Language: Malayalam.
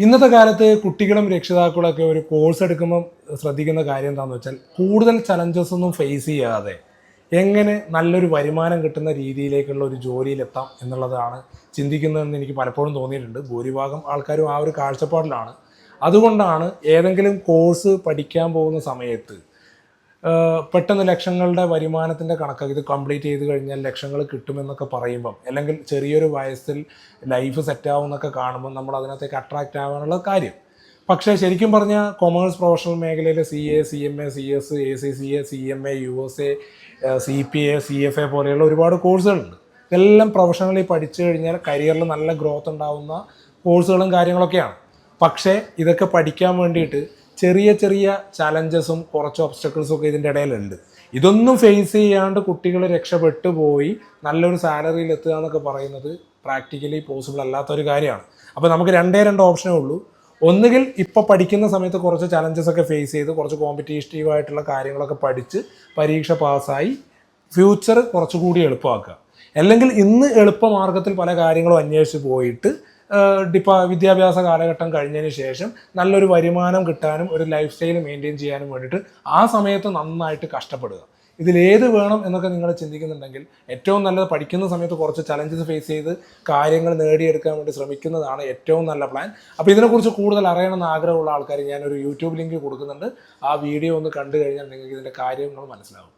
ഇന്നത്തെ കാലത്ത് കുട്ടികളും രക്ഷിതാക്കളൊക്കെ ഒരു കോഴ്സ് എടുക്കുമ്പോൾ ശ്രദ്ധിക്കുന്ന കാര്യം എന്താണെന്ന് വെച്ചാൽ കൂടുതൽ ചലഞ്ചസ് ഒന്നും ഫേസ് ചെയ്യാതെ എങ്ങനെ നല്ലൊരു വരുമാനം കിട്ടുന്ന രീതിയിലേക്കുള്ള ഒരു ജോലിയിലെത്താം എന്നുള്ളതാണ് ചിന്തിക്കുന്നതെന്ന് എനിക്ക് പലപ്പോഴും തോന്നിയിട്ടുണ്ട്. ഭൂരിഭാഗം ആൾക്കാരും ആ ഒരു കാഴ്ചപ്പാടിലാണ്. അതുകൊണ്ടാണ് ഏതെങ്കിലും കോഴ്സ് പഠിക്കാൻ പോകുന്ന സമയത്ത് പെട്ടെന്ന് ലക്ഷങ്ങളുടെ വരുമാനത്തിൻ്റെ കണക്ക് ഇത് കംപ്ലീറ്റ് ചെയ്ത് കഴിഞ്ഞാൽ ലക്ഷങ്ങൾ കിട്ടുമെന്നൊക്കെ പറയുമ്പം, അല്ലെങ്കിൽ ചെറിയൊരു വയസ്സിൽ ലൈഫ് സെറ്റാവും എന്നൊക്കെ കാണുമ്പോൾ നമ്മൾ അതിനകത്തേക്ക് അട്രാക്റ്റ് ആവാനുള്ള കാര്യം. പക്ഷേ ശരിക്കും പറഞ്ഞാൽ കൊമേഴ്സ് പ്രൊഫഷണൽ മേഖലയിൽ CA, CMA, CS, ACCA, CMA, USA, CPA, CFA പോലെയുള്ള ഒരുപാട് കോഴ്സുകളുണ്ട്. ഇതെല്ലാം പ്രൊഫഷണലി പഠിച്ചു കഴിഞ്ഞാൽ കരിയറിൽ നല്ല ഗ്രോത്ത് ഉണ്ടാവുന്ന കോഴ്സുകളും കാര്യങ്ങളൊക്കെയാണ്. പക്ഷേ ഇതൊക്കെ പഠിക്കാൻ വേണ്ടിയിട്ട് ചെറിയ ചെറിയ ചലഞ്ചസും കുറച്ച് ഒബ്സ്റ്റക്കിൾസും ഒക്കെ ഇതിൻ്റെ ഇടയിലുണ്ട്. ഇതൊന്നും ഫേസ് ചെയ്യാണ്ട് കുട്ടികൾ രക്ഷപ്പെട്ടു പോയി നല്ലൊരു സാലറിയിൽ എത്തുക എന്നൊക്കെ പറയുന്നത് പ്രാക്ടിക്കലി പോസിബിൾ അല്ലാത്തൊരു കാര്യമാണ്. അപ്പോൾ നമുക്ക് രണ്ട് ഓപ്ഷനേ ഉള്ളൂ. ഒന്നുകിൽ ഇപ്പോൾ പഠിക്കുന്ന സമയത്ത് കുറച്ച് ചലഞ്ചസ് ഒക്കെ ഫേസ് ചെയ്ത് കുറച്ച് കോമ്പറ്റീറ്റീവായിട്ടുള്ള കാര്യങ്ങളൊക്കെ പഠിച്ച് പരീക്ഷ പാസ്സായി ഫ്യൂച്ചർ കുറച്ചുകൂടി എളുപ്പമാക്കുക. അല്ലെങ്കിൽ ഇന്ന് എളുപ്പമാർഗത്തിൽ പല കാര്യങ്ങളും അന്വേഷിച്ച് പോയിട്ട് വിദ്യാഭ്യാസ കാലഘട്ടം കഴിഞ്ഞതിന് ശേഷം നല്ലൊരു വരുമാനം കിട്ടാനും ഒരു ലൈഫ് സ്റ്റൈൽ മെയിൻറ്റെയിൻ ചെയ്യാനും വേണ്ടിയിട്ട് ആ സമയത്ത് നന്നായിട്ട് കഷ്ടപ്പെടുക. ഇതിലേത് വേണം എന്നൊക്കെ നിങ്ങൾ ചിന്തിക്കുന്നുണ്ടെങ്കിൽ ഏറ്റവും നല്ലത് പഠിക്കുന്ന സമയത്ത് കുറച്ച് ചലഞ്ചസ് ഫേസ് ചെയ്ത് കാര്യങ്ങൾ നേടിയെടുക്കാൻ വേണ്ടി ശ്രമിക്കുന്നതാണ് ഏറ്റവും നല്ല പ്ലാൻ. അപ്പോൾ ഇതിനെക്കുറിച്ച് കൂടുതൽ അറിയണമെന്ന് ആഗ്രഹമുള്ള ആൾക്കാർ ഞാനൊരു യൂട്യൂബ് ലിങ്ക് കൊടുക്കുന്നുണ്ട്. ആ വീഡിയോ ഒന്ന് കണ്ടു കഴിഞ്ഞാൽ നിങ്ങൾക്ക് ഇതിൻ്റെ കാര്യങ്ങൾ മനസ്സിലാവും.